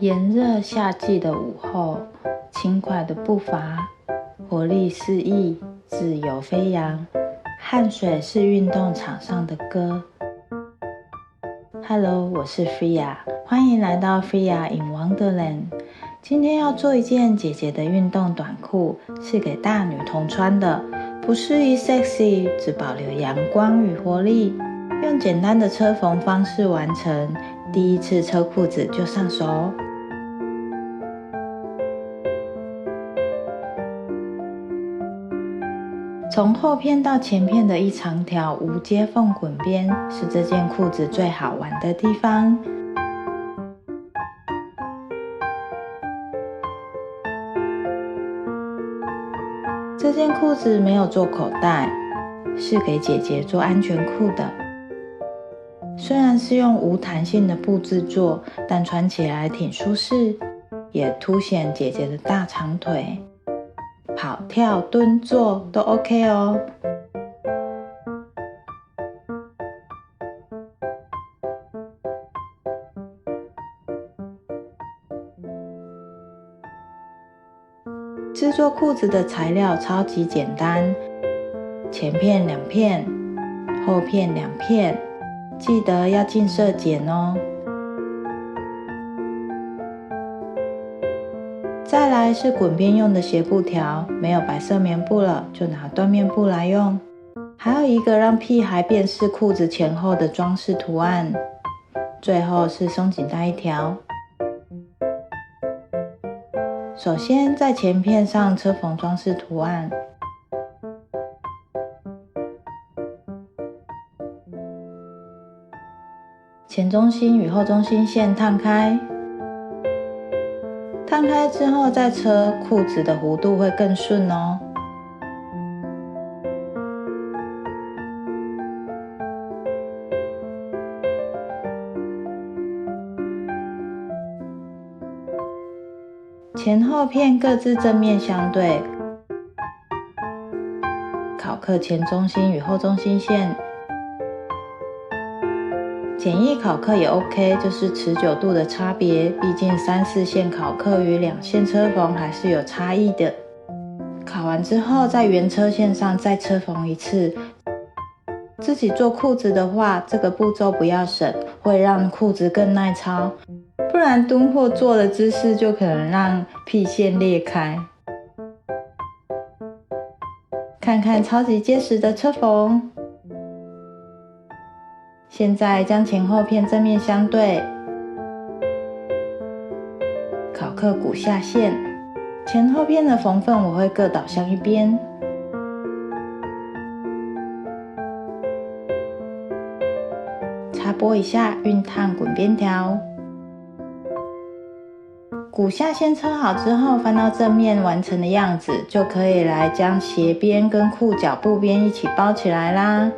炎热夏季的午后，轻快的步伐，活力四溢，自由飞扬。汗水是运动场上的歌。Hello， 我是 Freya， 欢迎来到 Freya in Wonderland。今天要做一件姐姐的运动短裤，是给大女童穿的，不适宜 sexy， 只保留阳光与活力。用简单的车缝方式完成，第一次车裤子就上手。从后片到前片的一长条无接缝滚边，是这件裤子最好玩的地方。这件裤子没有做口袋，是给姐姐做安全裤的。虽然是用无弹性的布制作，但穿起来挺舒适，也凸显姐姐的大长腿。跑跳蹲坐都 OK 哦。制作裤子的材料超级简单，前片2片，后片2片，记得要净色剪哦。再来是滚边用的斜布条，没有白色棉布了，就拿缎面布来用。还有一个让屁孩辨识裤子前后的装饰图案。最后是松紧带一条。首先在前片上车缝装饰图案。前中心与后中心线烫开。烫开之后再车，裤子的弧度会更顺哦。前后片各自正面相对，考克前中心与后中心线。简易考克也 OK， 就是持久度的差别，毕竟3、4线考克与2线车缝还是有差异的。考完之后在原车线上再车缝一次。自己做裤子的话，这个步骤不要省，会让裤子更耐操，不然蹲或坐的姿势就可能让屁线裂开。看看超级结实的车缝。现在将前后片正面相对，考克骨下线，前后片的缝缝我会各倒向一边。擦拨一下，熨烫滚边条。骨下线车好之后，翻到正面完成的样子，就可以来将鞋边跟裤脚布边一起包起来啦。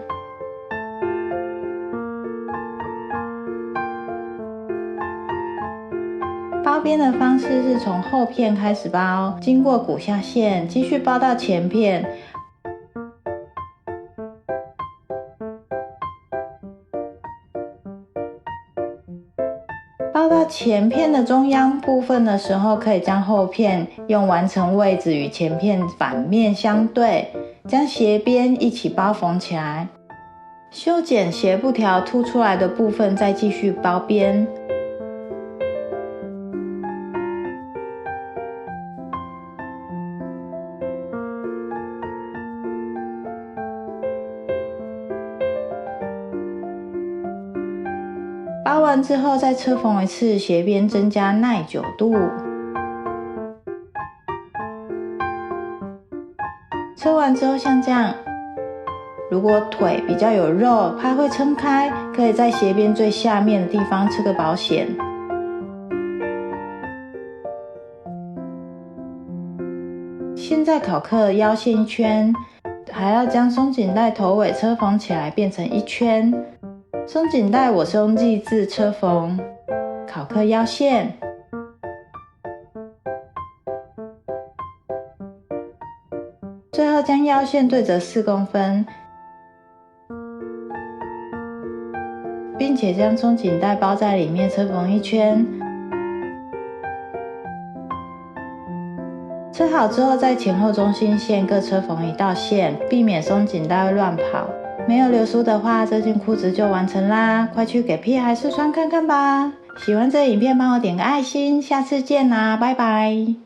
包边的方式是从后片开始包，经过骨下线，继续包到前片。包到前片的中央部分的时候，可以将后片用完成位置与前片反面相对，将鞋边一起包缝起来。修剪斜布条凸出来的部分，再继续包边。包完之后再车缝一次，鞋边增加耐久度。车完之后像这样，如果腿比较有肉，怕会撑开，可以在鞋边最下面的地方车个保险。现在考克腰线一圈，还要将松紧带头尾车缝起来变成一圈。松紧带我是用记字车缝，考克腰线，最后将腰线对折4公分，并且将松紧带包在里面车缝一圈。车好之后，在前后中心线各车缝1道线，避免松紧带会乱跑。没有流苏的话，这件裤子就完成啦！快去给屁孩试穿看看吧！喜欢这影片帮我点个爱心，下次见啦，拜拜！